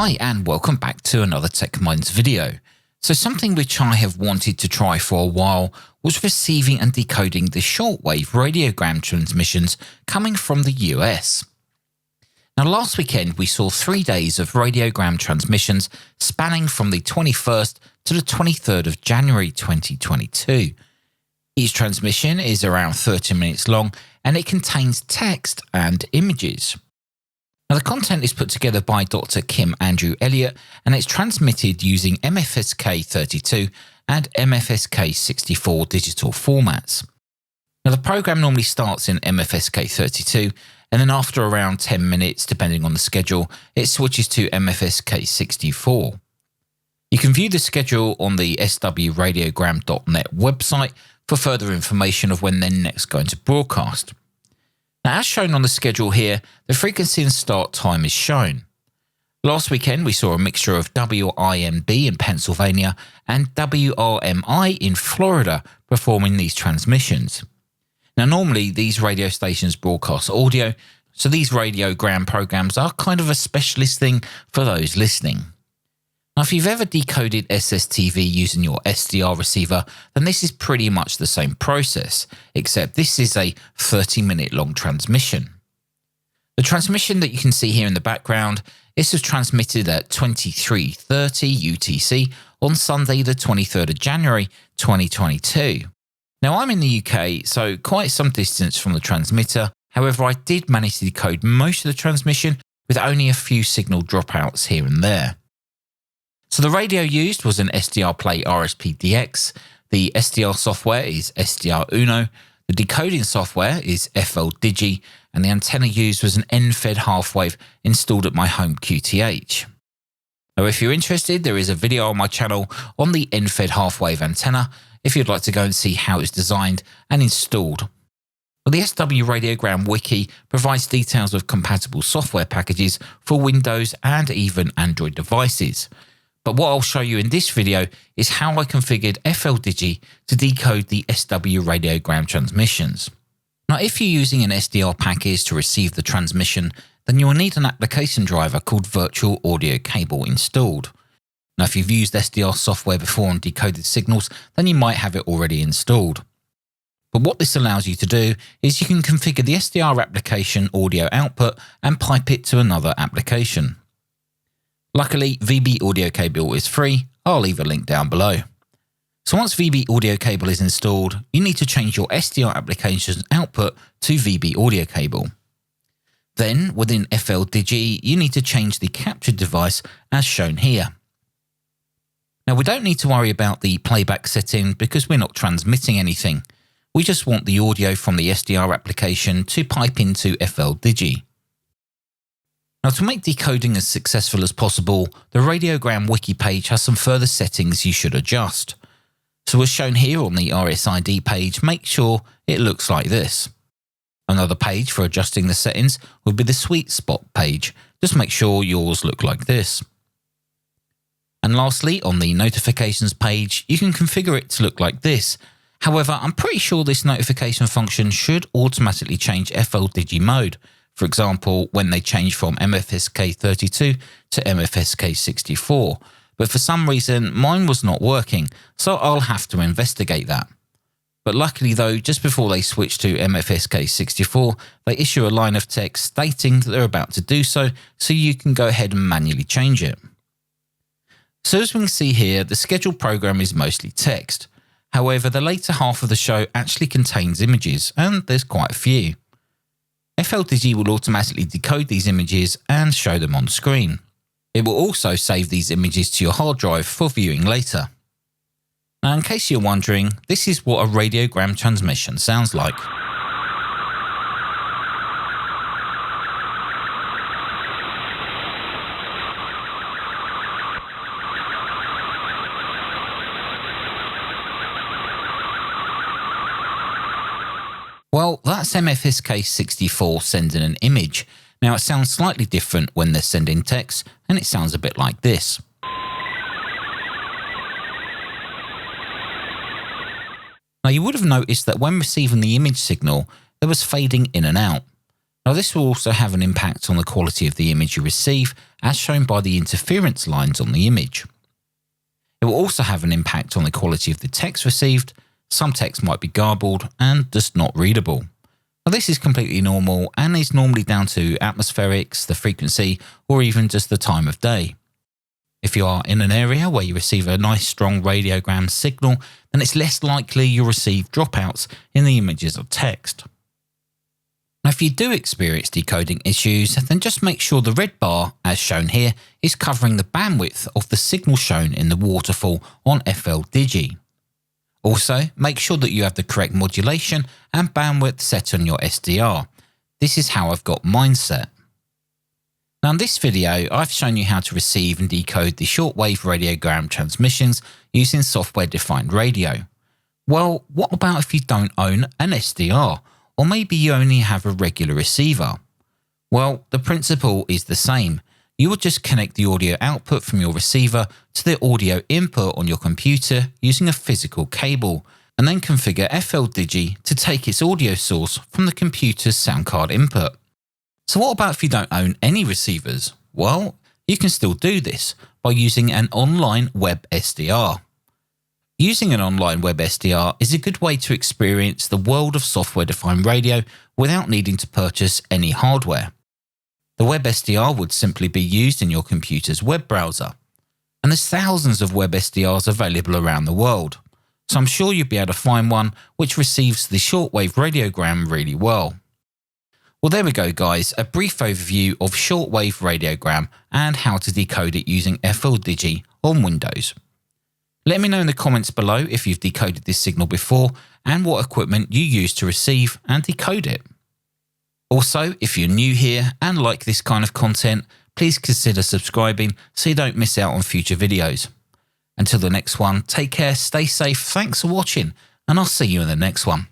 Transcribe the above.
Hi and welcome back to another Tech Minds video. So something which I have wanted to try for a while was receiving and decoding the shortwave radiogram transmissions coming from the US. Now last weekend we saw 3 days of radiogram transmissions spanning from the 21st to the 23rd of January 2022. Each transmission is around 30 minutes long and it contains text and images. Now, the content is put together by Dr. Kim Andrew Elliott and it's transmitted using MFSK32 and MFSK64 digital formats. Now, the program normally starts in MFSK32 and then after around 10 minutes, depending on the schedule, it switches to MFSK64. You can view the schedule on the swradiogram.net website for further information of when they're next going to broadcast. Now, as shown on the schedule here, the frequency and start time is shown. Last weekend, we saw a mixture of WIMB in Pennsylvania and WRMI in Florida performing these transmissions. Now, normally these radio stations broadcast audio, so these radiogram programs are kind of a specialist thing for those listening. Now, if you've ever decoded SSTV using your SDR receiver, then this is pretty much the same process, except this is a 30-minute long transmission. The transmission that you can see here in the background, this was transmitted at 23:30 UTC on Sunday the 23rd of January 2022. Now, I'm in the UK, so quite some distance from the transmitter. However, I did manage to decode most of the transmission with only a few signal dropouts here and there. So the radio used was an SDR Play RSP-DX, the SDR software is SDR Uno, the decoding software is Fldigi, and the antenna used was an end-fed half-wave installed at my home QTH. Now if you're interested, there is a video on my channel on the end-fed half-wave antenna if you'd like to go and see how it's designed and installed. Well, the SW Radiogram wiki provides details of compatible software packages for Windows and even Android devices. But what I'll show you in this video is how I configured Fldigi to decode the SW radiogram transmissions. Now, if you're using an SDR package to receive the transmission, then you'll need an application driver called Virtual Audio Cable installed. Now, if you've used SDR software before and decoded signals, then you might have it already installed. But what this allows you to do is you can configure the SDR application audio output and pipe it to another application. Luckily, VB audio cable is free. I'll leave a link down below. So once VB audio cable is installed, you need to change your SDR application's output to VB audio cable. Then within Fldigi, you need to change the captured device as shown here. Now we don't need to worry about the playback setting because we're not transmitting anything. We just want the audio from the SDR application to pipe into Fldigi. Now, to make decoding as successful as possible, the radiogram wiki page has some further settings you should adjust. So as shown here on the RSID page, make sure it looks like this. Another page for adjusting the settings would be the sweet spot page. Just make sure yours look like this. And lastly, on the notifications page, you can configure it to look like this. However, I'm pretty sure this notification function should automatically change Fldigi mode. For example, when they change from MFSK32 to MFSK64. But for some reason, mine was not working, so I'll have to investigate that. But luckily though, just before they switch to MFSK64, they issue a line of text stating that they're about to do so, so you can go ahead and manually change it. So as we can see here, the scheduled program is mostly text. However, the later half of the show actually contains images, and there's quite a few. Fldigi will automatically decode these images and show them on screen. It will also save these images to your hard drive for viewing later. Now, in case you're wondering, this is what a radiogram transmission sounds like. Well, that's MFSK64 sending an image. Now, it sounds slightly different when they're sending text, and it sounds a bit like this. Now, you would have noticed that when receiving the image signal, there was fading in and out. Now this will also have an impact on the quality of the image you receive, as shown by the interference lines on the image. It will also have an impact on the quality of the text received. Some text might be garbled and just not readable. Now this is completely normal and is normally down to atmospherics, the frequency, or even just the time of day. If you are in an area where you receive a nice strong radiogram signal, then it's less likely you'll receive dropouts in the images of text. Now, if you do experience decoding issues, then just make sure the red bar, as shown here, is covering the bandwidth of the signal shown in the waterfall on Fldigi. Also, make sure that you have the correct modulation and bandwidth set on your SDR. This is how I've got mine set. Now in this video, I've shown you how to receive and decode the shortwave radiogram transmissions using software-defined radio. Well, what about if you don't own an SDR? Or maybe you only have a regular receiver? Well, the principle is the same. You will just connect the audio output from your receiver to the audio input on your computer using a physical cable, and then configure Fldigi to take its audio source from the computer's sound card input. So what about if you don't own any receivers? Well, you can still do this by using an online web SDR. Using an online web SDR is a good way to experience the world of software-defined radio without needing to purchase any hardware. The web SDR would simply be used in your computer's web browser. And there's thousands of web SDRs available around the world, so I'm sure you'll be able to find one which receives the shortwave radiogram really well. Well, there we go guys, a brief overview of shortwave radiogram and how to decode it using Fldigi on Windows. Let me know in the comments below if you've decoded this signal before and what equipment you use to receive and decode it. Also, if you're new here and like this kind of content, please consider subscribing so you don't miss out on future videos. Until the next one, take care, stay safe, thanks for watching, and I'll see you in the next one.